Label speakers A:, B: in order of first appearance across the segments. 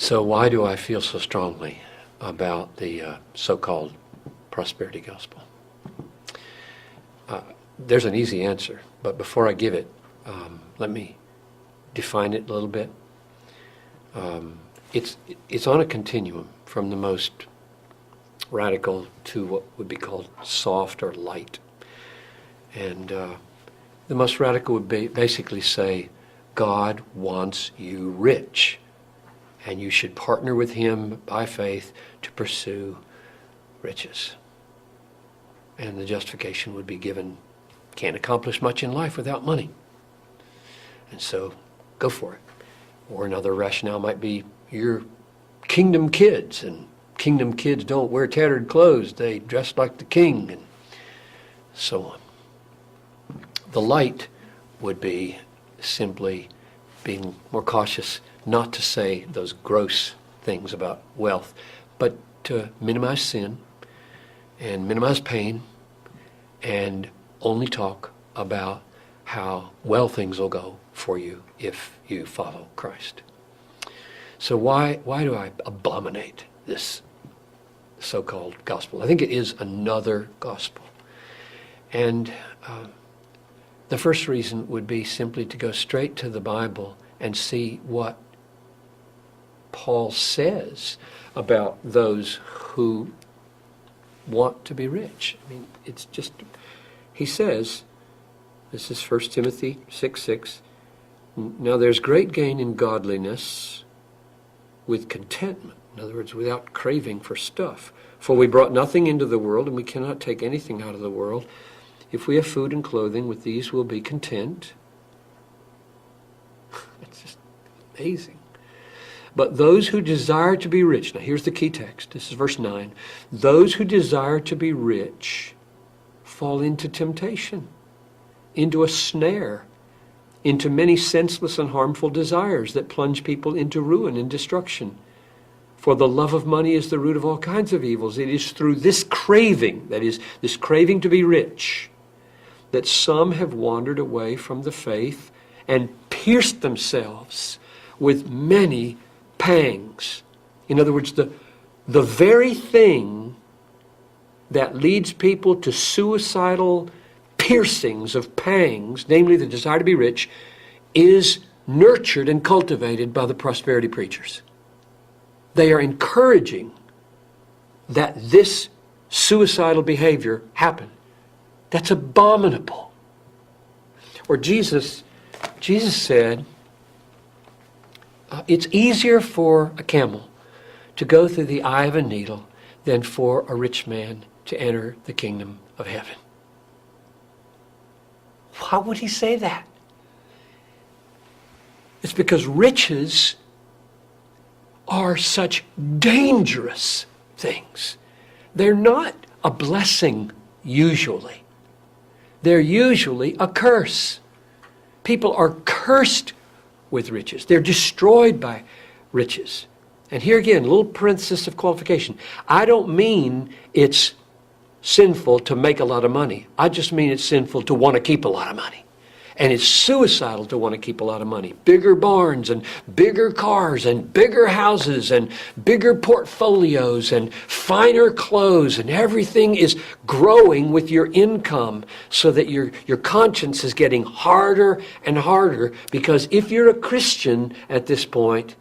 A: So why do I feel so strongly about the so-called prosperity gospel? There's an easy answer, but before I give it, let me define it a little bit. It's on a continuum from the most radical to what would be called soft or light. And the most radical would basically say, God wants you rich, and you should partner with him by faith to pursue riches. And the justification would be given, can't accomplish much in life without money. And so, go for it. Or another rationale might be, you're kingdom kids, and kingdom kids don't wear tattered clothes. They dress like the king, and so on. The light would be simply being more cautious not to say those gross things about wealth, but to minimize sin and minimize pain and only talk about how well things will go for you if you follow Christ. So why do I abominate this so-called gospel? I think it is another gospel. And the first reason would be simply to go straight to the Bible and see what Paul says about those who want to be rich. I mean, it's just, he says, this is 1 Timothy 6:6, now there's great gain in godliness with contentment. In other words, without craving for stuff. For we brought nothing into the world, and we cannot take anything out of the world. If we have food and clothing, with these we'll be content. It's just amazing. But those who desire to be rich, now here's the key text, this is verse 9. Those who desire to be rich fall into temptation, into a snare, into many senseless and harmful desires that plunge people into ruin and destruction. For the love of money is the root of all kinds of evils. It is through this craving, that is, this craving to be rich, that some have wandered away from the faith and pierced themselves with many pangs. In other words, the very thing that leads people to suicidal piercings of pangs, namely the desire to be rich, is nurtured and cultivated by the prosperity preachers. They are encouraging that this suicidal behavior happen. That's abominable. Or Jesus said, it's easier for a camel to go through the eye of a needle than for a rich man to enter the kingdom of heaven. Why would he say that? It's because riches are such dangerous things. They're not a blessing usually. They're usually a curse. People are cursed with riches. They're destroyed by riches. And here again, a little parenthesis of qualification. I don't mean it's sinful to make a lot of money. I just mean it's sinful to want to keep a lot of money. And it's suicidal to want to keep a lot of money. Bigger barns and bigger cars and bigger houses and bigger portfolios and finer clothes, and everything is growing with your income so that your conscience is getting harder and harder, because if you're a Christian at this point,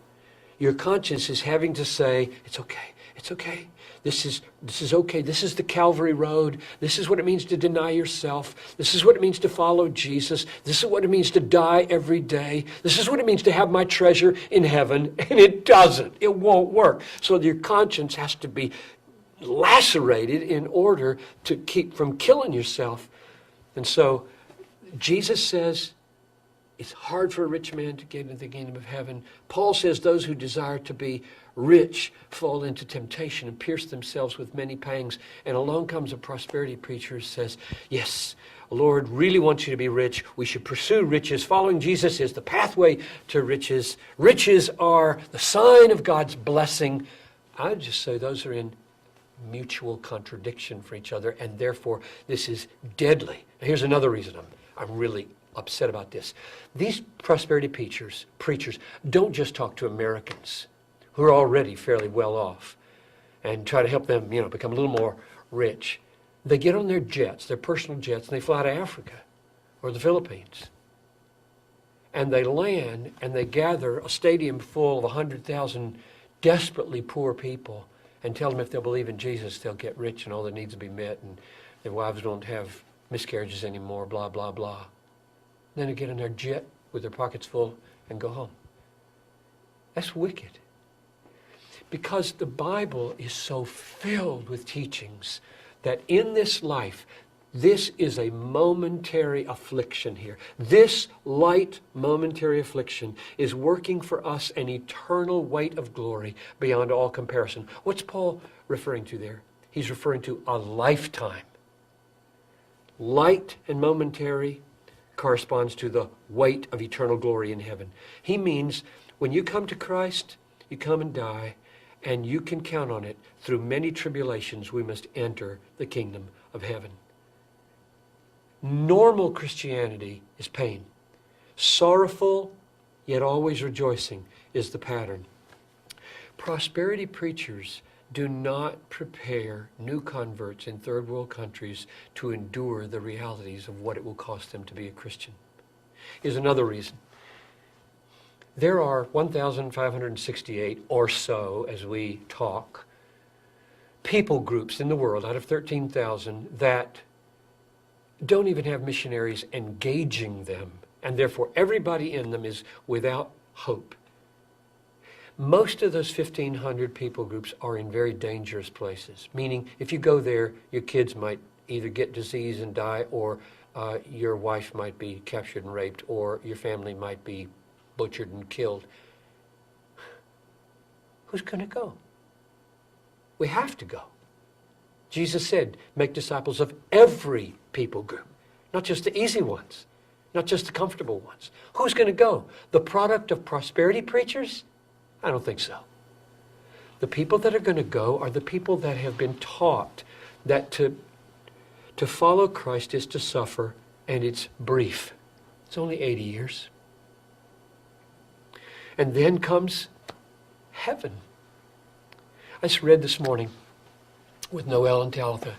A: your conscience is having to say, it's okay, it's okay. This is okay. This is the Calvary Road. This is what it means to deny yourself. This is what it means to follow Jesus. This is what it means to die every day. This is what it means to have my treasure in heaven. And it doesn't. It won't work. So your conscience has to be lacerated in order to keep from killing yourself. And so Jesus says, it's hard for a rich man to get into the kingdom of heaven. Paul says those who desire to be rich fall into temptation and pierce themselves with many pangs. And along comes a prosperity preacher who says, yes, the Lord really wants you to be rich. We should pursue riches. Following Jesus is the pathway to riches. Riches are the sign of God's blessing. I would just say those are in mutual contradiction for each other, and therefore this is deadly. Now, here's another reason I'm really upset about this. These prosperity preachers don't just talk to Americans who are already fairly well off and try to help them, become a little more rich. They get on their jets, their personal jets, and they fly to Africa or the Philippines. And they land and they gather a stadium full of 100,000 desperately poor people and tell them if they'll believe in Jesus, they'll get rich and all their needs will be met and their wives don't have miscarriages anymore, blah, blah, blah. Then they get in their jet with their pockets full and go home. That's wicked. Because the Bible is so filled with teachings that in this life, this is a momentary affliction here. This light momentary affliction is working for us an eternal weight of glory beyond all comparison. What's Paul referring to there? He's referring to a lifetime. Light and momentary corresponds to the weight of eternal glory in heaven. He means when you come to Christ, you come and die, and you can count on it. Through many tribulations, we must enter the kingdom of heaven. Normal Christianity is pain. Sorrowful, yet always rejoicing, is the pattern. Prosperity preachers do not prepare new converts in third world countries to endure the realities of what it will cost them to be a Christian. Here's another reason. There are 1,568 or so, as we talk, people groups in the world out of 13,000 that don't even have missionaries engaging them, and therefore everybody in them is without hope. Most of those 1,500 people groups are in very dangerous places, meaning if you go there, your kids might either get disease and die, or your wife might be captured and raped, or your family might be butchered and killed. Who's going to go? We have to go. Jesus said, make disciples of every people group, not just the easy ones, not just the comfortable ones. Who's going to go? The product of prosperity preachers? I don't think so. The people that are going to go are the people that have been taught that to follow Christ is to suffer, and it's brief. It's only 80 years. And then comes heaven. I just read this morning with Noel and Talitha,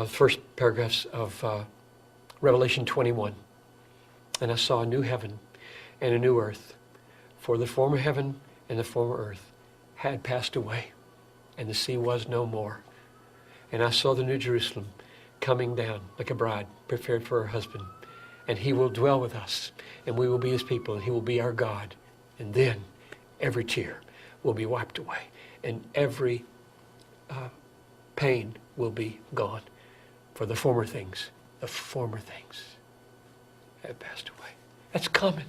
A: first paragraphs of Revelation 21. And I saw a new heaven and a new earth. For the former heaven and the former earth had passed away, and the sea was no more. And I saw the new Jerusalem coming down like a bride prepared for her husband. And he will dwell with us, and we will be his people, and he will be our God. And then every tear will be wiped away, and every pain will be gone. For the former things have passed away. That's coming.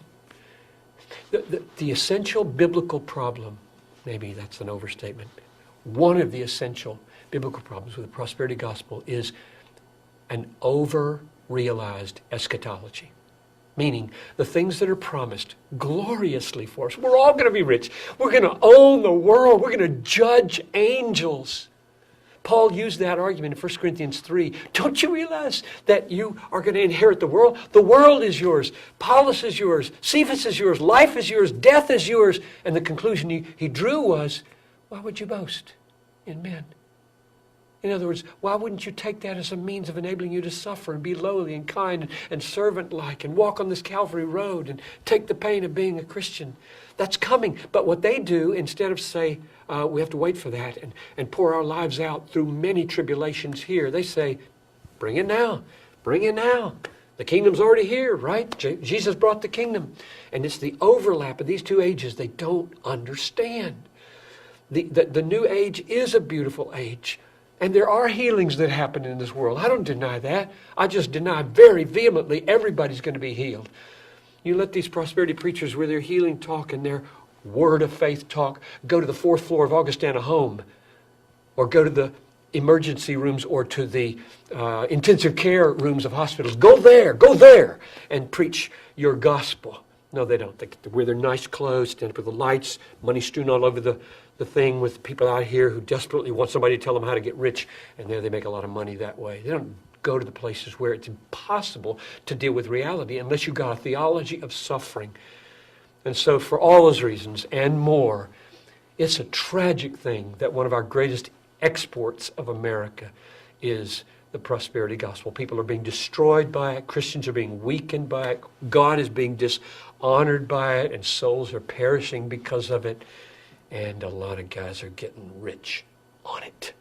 A: The essential biblical problem, maybe that's an overstatement, one of the essential biblical problems with the prosperity gospel is an over-realized eschatology. Meaning the things that are promised gloriously for us. We're all going to be rich. We're going to own the world. We're going to judge angels. Paul used that argument in 1 Corinthians 3. Don't you realize that you are going to inherit the world? The world is yours. Paulus is yours. Cephas is yours. Life is yours. Death is yours. And the conclusion he drew was, why would you boast in men? In other words, why wouldn't you take that as a means of enabling you to suffer and be lowly and kind and servant-like and walk on this Calvary road and take the pain of being a Christian? That's coming. But what they do, instead of say, we have to wait for that and pour our lives out through many tribulations here, they say, bring it now. Bring it now. The kingdom's already here, right? Jesus brought the kingdom. And it's the overlap of these two ages they don't understand. The new age is a beautiful age. And there are healings that happen in this world. I don't deny that. I just deny very vehemently everybody's going to be healed. You let these prosperity preachers with their healing talk and their word of faith talk go to the 4th floor of Augustana Home, or go to the emergency rooms or to the intensive care rooms of hospitals. Go there and preach your gospel. No, they don't. They wear their nice clothes, stand up with the lights, money strewn all over the thing, with people out here who desperately want somebody to tell them how to get rich, and there they make a lot of money that way. They don't go to the places where it's impossible to deal with reality unless you've got a theology of suffering. And so for all those reasons and more, It's a tragic thing that one of our greatest exports of America is the prosperity gospel. People are being destroyed by it. Christians are being weakened by it. God is being dishonored by it, and souls are perishing because of it. And a lot of guys are getting rich on it.